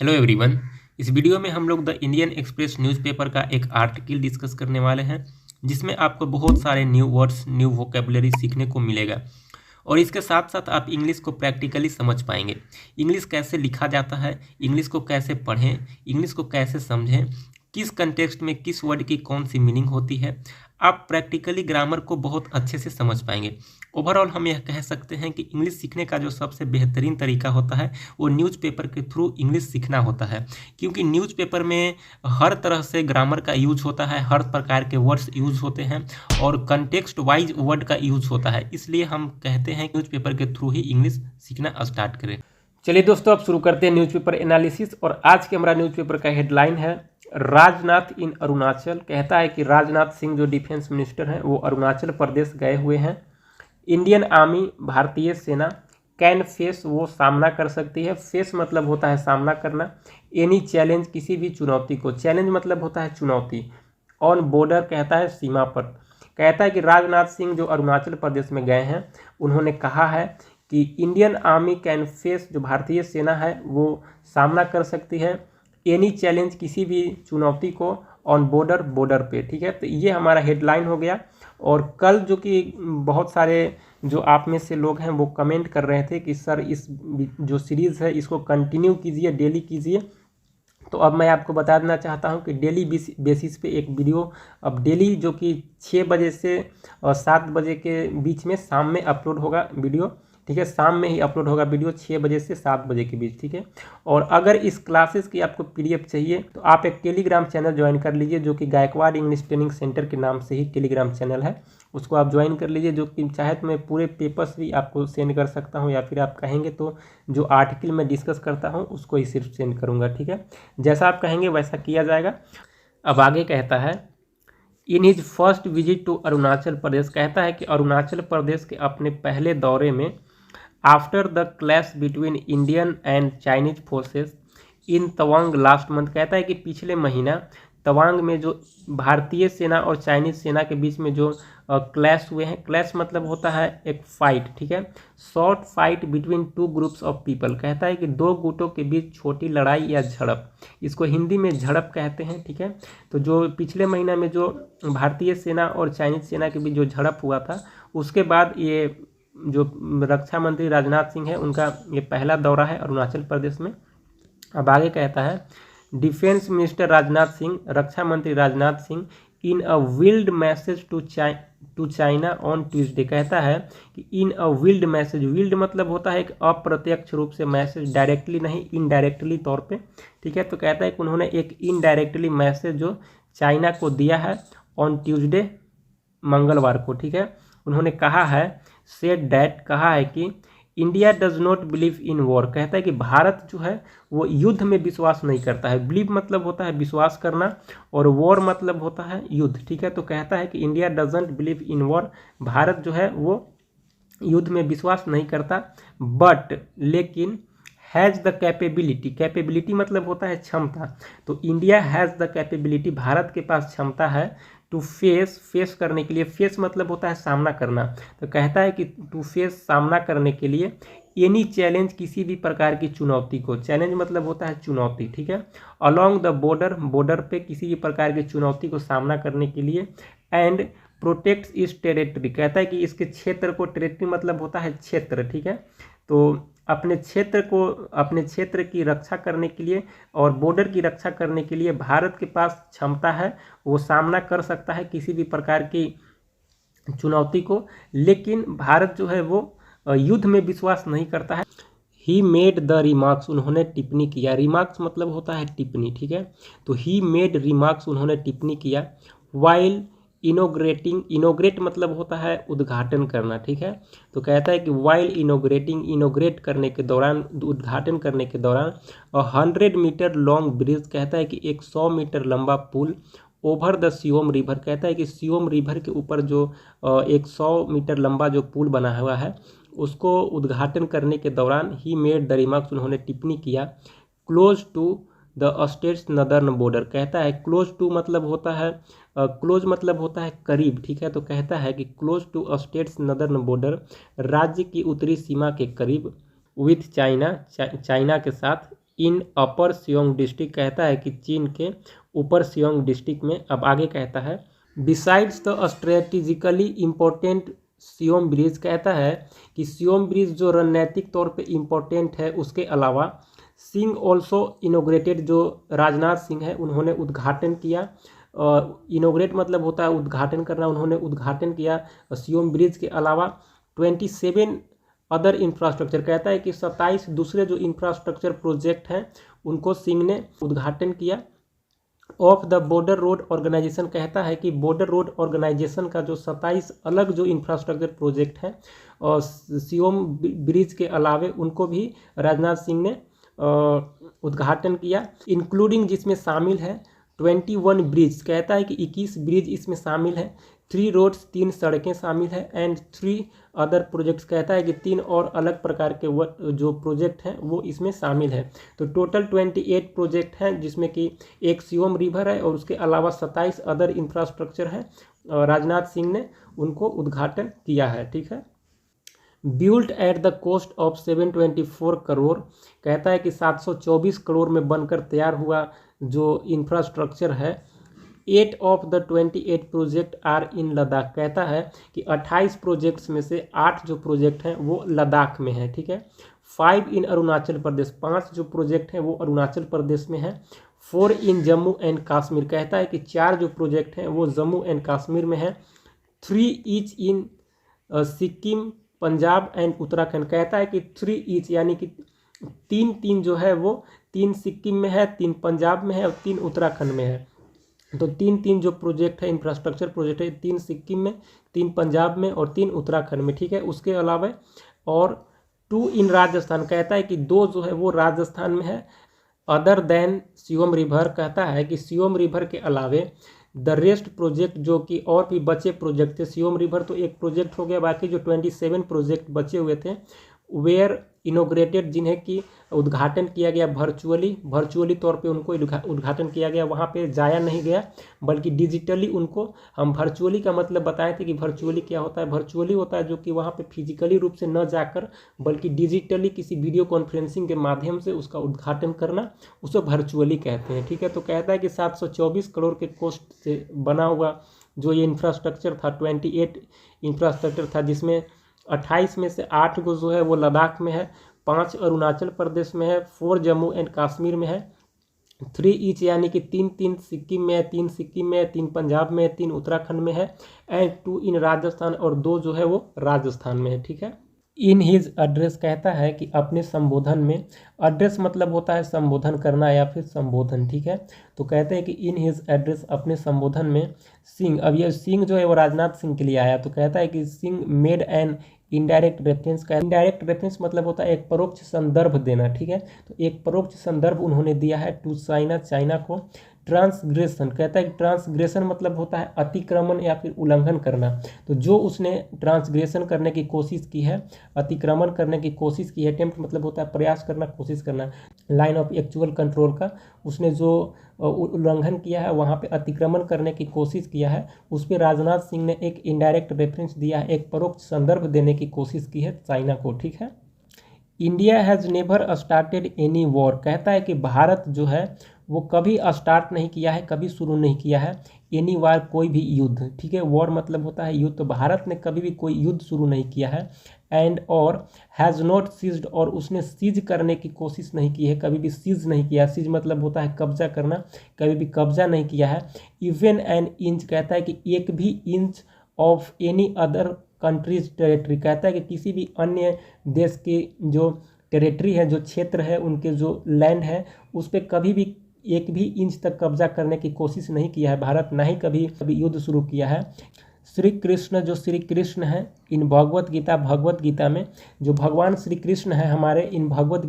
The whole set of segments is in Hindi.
Hello everyone. इस वीडियो में हम लोग द इंडियन एक्सप्रेस न्यूज़पेपर का एक आर्टिकल डिस्कस करने वाले हैं जिसमें आपको बहुत सारे न्यू वर्ड्स न्यू वोकेबलरी सीखने को मिलेगा और इसके साथ साथ आप इंग्लिश को प्रैक्टिकली समझ पाएंगे। इंग्लिश कैसे लिखा जाता है, इंग्लिश को कैसे पढ़ें, इंग्लिश को कैसे समझें, किस कंटेक्स्ट में किस वर्ड की कौन सी मीनिंग होती है, आप प्रैक्टिकली ग्रामर को बहुत अच्छे से समझ पाएंगे। ओवरऑल हम यह कह सकते हैं कि इंग्लिश सीखने का जो सबसे बेहतरीन तरीका होता है वो न्यूज़पेपर के थ्रू इंग्लिश सीखना होता है, क्योंकि न्यूज़पेपर में हर तरह से ग्रामर का यूज होता है, हर प्रकार के वर्ड्स यूज होते हैं और कंटेक्स्ट वाइज वर्ड का यूज होता है। इसलिए हम कहते हैं न्यूज़पेपर के थ्रू ही इंग्लिश सीखना स्टार्ट करें। चलिए दोस्तों, अब शुरू करते हैं न्यूज़पेपर एनालिसिस। और आज के हमारा न्यूज़पेपर का हेडलाइन है राजनाथ इन अरुणाचल। कहता है कि राजनाथ सिंह जो डिफेंस मिनिस्टर हैं वो अरुणाचल प्रदेश गए हुए हैं। इंडियन आर्मी भारतीय सेना कैन फेस, वो सामना कर सकती है। फेस मतलब होता है सामना करना। एनी चैलेंज, किसी भी चुनौती को। चैलेंज मतलब होता है चुनौती। ऑन बॉर्डर कहता है सीमा पर। कहता है कि राजनाथ सिंह जो अरुणाचल प्रदेश में गए हैं उन्होंने कहा है कि इंडियन आर्मी कैन फेस, जो भारतीय सेना है वो सामना कर सकती है एनी चैलेंज, किसी भी चुनौती को, ऑन बॉर्डर, बॉर्डर पे। ठीक है, तो ये हमारा हेडलाइन हो गया। और कल जो कि बहुत सारे जो आप में से लोग हैं वो कमेंट कर रहे थे कि सर इस जो सीरीज़ है इसको कंटिन्यू कीजिए, डेली कीजिए। तो अब मैं आपको बता देना चाहता हूं कि डेली बेसिस पे एक वीडियो अब डेली जो कि 6 बजे से 7 बजे के बीच में शाम में अपलोड होगा वीडियो। ठीक है, शाम में ही अपलोड होगा वीडियो 6 बजे से 7 बजे के बीच। ठीक है, और अगर इस क्लासेस की आपको पीडीएफ चाहिए तो आप एक टेलीग्राम चैनल ज्वाइन कर लीजिए जो कि गायकवाड़ इंग्लिश ट्रेनिंग सेंटर के नाम से ही टेलीग्राम चैनल है, उसको आप ज्वाइन कर लीजिए। जो कि चाहे तो मैं पूरे पेपर्स भी आपको सेंड कर सकता हूँ या फिर आप कहेंगे तो जो आर्टिकल मैं डिस्कस करता हूँ उसको ही सिर्फ सेंड करूँगा। ठीक है, जैसा आप कहेंगे वैसा किया जाएगा। अब आगे कहता है in his first visit to Arunachal Pradesh. कहता है कि अरुणाचल प्रदेश के अपने पहले दौरे में after the clash between Indian and Chinese forces in Tawang last month. कहता है कि पिछले महीना तवांग में जो भारतीय सेना और चाइनीज सेना के बीच में जो क्लैश हुए हैं। क्लैश मतलब होता है एक फाइट। ठीक है, short fight between two groups of people. कहता है कि दो गुटों के बीच छोटी लड़ाई या झड़प, इसको हिंदी में झड़प कहते हैं। ठीक है, तो जो पिछले महीना में जो भारतीय सेना और चाइनीज सेना के बीच जो झड़प हुआ था उसके बाद ये जो रक्षा मंत्री राजनाथ सिंह है उनका ये पहला दौरा है अरुणाचल प्रदेश में। अब आगे कहता है डिफेंस मिनिस्टर राजनाथ सिंह, रक्षा मंत्री Rajnath Singh in a veiled message to China on Tuesday. कहता है कि in a veiled message, veiled मतलब होता है एक अप्रत्यक्ष रूप से मैसेज, डायरेक्टली नहीं इनडायरेक्टली तौर पे। ठीक है, तो कहता है कि उन्होंने एक इनडायरेक्टली मैसेज जो चाइना को दिया है ऑन ट्यूसडे, मंगलवार को। ठीक है, उन्होंने कहा है सेड दैट, कहा है कि India does not believe in war. कहता है कि भारत जो है वो युद्ध में विश्वास नहीं करता है। बिलीव मतलब होता है विश्वास करना और वॉर मतलब होता है युद्ध। ठीक है, तो कहता है कि India doesn't believe in war, Bharat जो है वो युद्ध में विश्वास नहीं करता, बट लेकिन हैज़ द कैपेबिलिटी। कैपेबिलिटी मतलब होता है क्षमता, तो India has the capability, Bharat के पास क्षमता है टू फेस करने के लिए। फेस मतलब होता है सामना करना, तो कहता है कि टू फेस, सामना करने के लिए एनी चैलेंज, किसी भी प्रकार की चुनौती को। चैलेंज मतलब होता है चुनौती। ठीक है, अलॉन्ग द बॉर्डर, बॉर्डर पे किसी भी प्रकार की चुनौती को सामना करने के लिए। एंड प्रोटेक्ट्स इस टेरिटरी, कहता है कि इसके क्षेत्र को, टेरिटरी मतलब होता है क्षेत्र। ठीक है, तो अपने क्षेत्र की रक्षा करने के लिए और बॉर्डर की रक्षा करने के लिए भारत के पास क्षमता है, वो सामना कर सकता है किसी भी प्रकार की चुनौती को। लेकिन भारत जो है वो युद्ध में विश्वास नहीं करता है। ही मेड द रिमार्क्स, उन्होंने टिप्पणी किया। रिमार्क्स मतलब होता है टिप्पणी। ठीक है, तो ही मेड रिमार्क्स, उन्होंने टिप्पणी किया। वाइल इनोग्रेटिंग, इनोग्रेट मतलब होता है उद्घाटन करना। ठीक है, तो कहता है कि वाइल इनोग्रेटिंग, इनोग्रेट करने के दौरान, उद्घाटन करने के दौरान 100 मीटर लॉन्ग ब्रिज, कहता है कि 100 मीटर लंबा पुल ओवर द सियोम रिवर। कहता है कि सियोम रिवर के ऊपर जो 100 मीटर लंबा जो पुल बना हुआ है उसको उद्घाटन करने के दौरान ही मेड द रिमार्क्स, उन्होंने टिप्पणी किया। Close to the states northern border. कहता है क्लोज टू मतलब होता है क्लोज मतलब होता है करीब। ठीक है, तो कहता है कि close to states northern border, राज्य की उत्तरी सीमा के करीब, विथ चाइना, चाइना के साथ, इन अपर सियोंग डिस्ट्रिक्ट, कहता है कि चीन के ऊपर सियोंग डिस्ट्रिक्ट में। अब आगे कहता है besides the strategically important Siyom bridge, कहता है कि सियोम ब्रिज जो रणनीतिक तौर पे इम्पोर्टेंट है उसके अलावा सिंह ऑल्सो इनोग्रेटेड, जो राजनाथ सिंह है उन्होंने उद्घाटन किया। इनोग्रेट मतलब होता है उद्घाटन करना, उन्होंने उद्घाटन किया सियोम ब्रिज के अलावा 27 अदर इंफ्रास्ट्रक्चर, कहता है कि 27 दूसरे जो इंफ्रास्ट्रक्चर प्रोजेक्ट हैं उनको सिंह ने उद्घाटन किया। Of the border road organisation, कहता है कि बॉर्डर रोड ऑर्गेनाइजेशन का जो 27 अलग जो इंफ्रास्ट्रक्चर प्रोजेक्ट हैं और सियोम ब्रिज के अलावे उनको भी राजनाथ सिंह ने उद्घाटन किया, इंक्लूडिंग जिसमें शामिल है 21 ब्रिज, कहता है कि 21 ब्रिज इसमें शामिल है, 3 रोड्स 3 सड़कें शामिल है, एंड 3 अदर प्रोजेक्ट्स, कहता है कि 3 और अलग प्रकार के जो प्रोजेक्ट हैं वो इसमें शामिल है। तो टोटल 28 प्रोजेक्ट हैं जिसमें कि एक सियोम रिवर है और उसके अलावा 27 अदर इंफ्रास्ट्रक्चर है। राजनाथ सिंह ने उनको उद्घाटन किया है। ठीक है। Built at the cost of 724 crore, कहता है कि 724 करोड़ में बनकर तैयार हुआ जो इंफ्रास्ट्रक्चर है। 8 of the 28 project are in Ladakh, कहता है कि 28 प्रोजेक्ट्स में से 8 जो प्रोजेक्ट हैं वो लद्दाख में है। ठीक है। 5 इन अरुणाचल प्रदेश, 5 जो प्रोजेक्ट हैं वो अरुणाचल प्रदेश में है। 4 इन जम्मू एंड कश्मीर, कहता है कि 4 जो प्रोजेक्ट हैं वो जम्मू एंड कश्मीर में है। 3 each in Sikkim, Punjab and Uttarakhand, कहता है कि 3 ईच यानी कि 3 जो है वो 3 सिक्किम में है, 3 पंजाब में है और 3 उत्तराखंड में है। तो 3 जो प्रोजेक्ट है इंफ्रास्ट्रक्चर प्रोजेक्ट है, 3 सिक्किम में, 3 पंजाब में और 3 उत्तराखंड में। ठीक है। उसके अलावा और 2 इन राजस्थान, कहता है कि 2 जो है वो राजस्थान में है। अदर देन सियोम रिवर, कहता है कि सियोम रिवर के अलावे द रेस्ट प्रोजेक्ट, जो कि और भी बचे प्रोजेक्ट थे, सियोम रिवर तो एक प्रोजेक्ट हो गया, बाकी जो 27 प्रोजेक्ट बचे हुए थे वेयर इनोग्रेटेड, जिन्हें कि उद्घाटन किया गया वर्चुअली तौर पे उनको उद्घाटन किया गया। वहाँ पे जाया नहीं गया बल्कि डिजिटली उनको, हम वर्चुअली का मतलब बताए थे कि वर्चुअली क्या होता है। वर्चुअली होता है जो कि वहाँ पे फिजिकली रूप से न जाकर बल्कि डिजिटली किसी वीडियो कॉन्फ्रेंसिंग के माध्यम से उसका उद्घाटन करना, उसे वर्चुअली कहते हैं। ठीक है। तो कहता है कि 724 करोड़ के कॉस्ट से बना हुआ जो ये इंफ्रास्ट्रक्चर था, 28 इंफ्रास्ट्रक्चर था, जिसमें 28 में से 8 को जो है वो लद्दाख में है, 5 अरुणाचल प्रदेश में है, 4 जम्मू एंड कश्मीर में है, 3 ईच यानी कि 3 सिक्किम में है, 3 सिक्किम में है, 3 पंजाब में है, 3 उत्तराखंड में है, एंड 2 इन राजस्थान और 2 जो है वो राजस्थान में है। ठीक है। इन हिज एड्रेस, कहता है कि अपने संबोधन में, एड्रेस मतलब होता है संबोधन करना या फिर संबोधन। ठीक है। तो कहते हैं कि इन हिज एड्रेस, अपने संबोधन में सिंह, अब ये सिंह जो है वो राजनाथ सिंह के लिए आया, तो कहता है कि Singh made an indirect reference का, इनडायरेक्ट रेफरेंस मतलब होता है एक परोक्ष संदर्भ देना। ठीक है। तो एक परोक्ष संदर्भ उन्होंने दिया है टू चाइना, चाइना को। ट्रांसग्रेशन, कहता है कि ट्रांसग्रेशन मतलब होता है अतिक्रमण या फिर उल्लंघन करना। तो जो उसने ट्रांसग्रेशन करने की कोशिश की है, अतिक्रमण करने की कोशिश की है, अटेम्प्ट मतलब होता है प्रयास करना, कोशिश करना, लाइन ऑफ एक्चुअल कंट्रोल का उसने जो उल्लंघन किया है, वहाँ पे अतिक्रमण करने की कोशिश किया है, उस पर राजनाथ सिंह ने एक इनडायरेक्ट रेफरेंस दिया है, एक परोक्ष संदर्भ देने की कोशिश की है चाइना को। ठीक है। India has never started any war, कहता है कि भारत जो है वो कभी स्टार्ट नहीं किया है, कभी शुरू नहीं किया है एनी वार, कोई भी युद्ध। ठीक है। वॉर मतलब होता है युद्ध, तो भारत ने कभी भी कोई युद्ध शुरू नहीं किया है। एंड और हैज़ नॉट सीज्ड, और उसने सीज करने की कोशिश नहीं की है, कभी भी सीज नहीं किया। सीज मतलब होता है कब्जा करना, कभी भी कब्जा नहीं किया है। इवन एन इंच, कहता है कि एक भी inch of any other countries territory, कहता है कि किसी भी अन्य देश की जो टेरिटरी है, जो क्षेत्र है, उनके जो लैंड है, उस पर कभी भी एक भी इंच तक कब्जा करने की कोशिश नहीं किया है भारत, ना ही कभी युद्ध शुरू किया है। श्री कृष्ण, जो श्री कृष्ण है इन भगवत गीता में, जो भगवान श्री कृष्ण है हमारे इन भगवत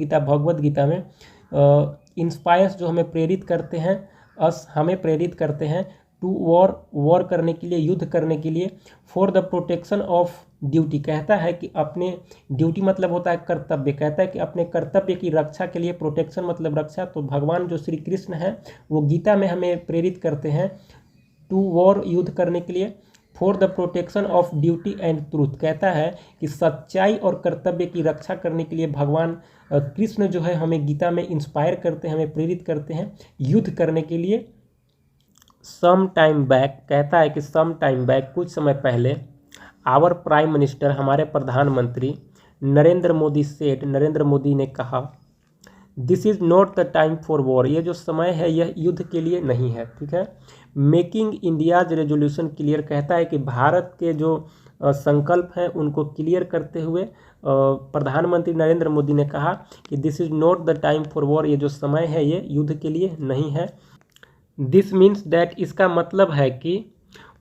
गीता में इंस्पायर्स, जो हमें प्रेरित करते हैं, हमें प्रेरित करते हैं टू वॉर करने के लिए, युद्ध करने के लिए, for the protection of duty, कहता है कि अपने ड्यूटी मतलब होता है कर्तव्य, कहता है कि अपने कर्तव्य की रक्षा के लिए, प्रोटेक्शन मतलब रक्षा, तो भगवान जो श्री कृष्ण है वो गीता में हमें प्रेरित करते हैं टू वॉर, युद्ध करने के लिए, for the protection of duty and truth, कहता है कि सच्चाई और कर्तव्य की रक्षा करने के लिए भगवान कृष्ण जो है हमें गीता में इंस्पायर करते हैं, हमें प्रेरित करते हैं युद्ध करने के लिए। सम टाइम बैक, कहता है कि सम टाइम बैक, कुछ समय पहले, आवर प्राइम मिनिस्टर, हमारे प्रधानमंत्री नरेंद्र मोदी सेड, नरेंद्र मोदी ने कहा, this is not the time for war, ये जो समय है यह युद्ध के लिए नहीं है, ठीक है। मेकिंग इंडियाज रेजोल्यूशन क्लियर, कहता है कि भारत के जो संकल्प हैं उनको क्लियर करते हुए प्रधानमंत्री नरेंद्र मोदी ने कहा कि this is not the time for war, ये जो समय है ये युद्ध के लिए नहीं है। दिस मीन्स दैट, इसका मतलब है कि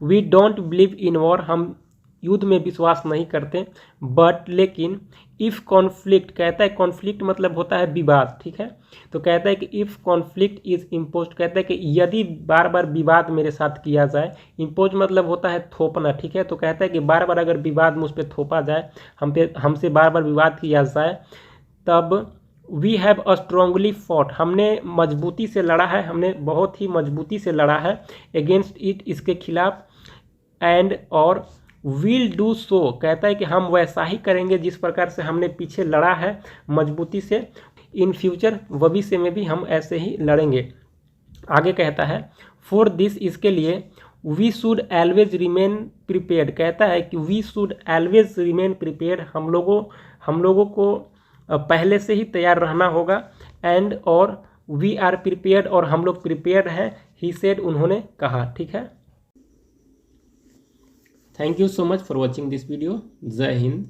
we don't believe in war, हम युद्ध में विश्वास नहीं करते, बट लेकिन इफ़ कॉन्फ्लिक्ट, कहता है कॉन्फ्लिक्ट मतलब होता है विवाद, ठीक है। तो कहता है कि इफ़ कॉन्फ्लिक्ट इज इम्पोज, कहता है कि यदि बार बार विवाद मेरे साथ किया जाए, इम्पोज मतलब होता है थोपना, ठीक है। तो कहता है कि बार बार अगर विवाद मुझ पर थोपा जाए, हमसे बार बार विवाद किया जाए, तब we have a strongly fought, हमने मजबूती से लड़ा है, हमने बहुत ही मजबूती से लड़ा है, अगेंस्ट इट, इसके खिलाफ, एंड और विल डू सो, कहता है कि हम वैसा ही करेंगे जिस प्रकार से हमने पीछे लड़ा है मजबूती से, इन फ्यूचर, भविष्य में भी हम ऐसे ही लड़ेंगे। आगे कहता है फॉर दिस, इसके लिए, we should always remain prepared, कहता है कि we should always remain prepared, हम लोगों को पहले से ही तैयार रहना होगा, एंड और वी आर प्रिपेयर्ड, और हम लोग प्रिपेयर्ड हैं, ही सेड, उन्होंने कहा, ठीक है। Thank you so much for watching this video. जय हिंद।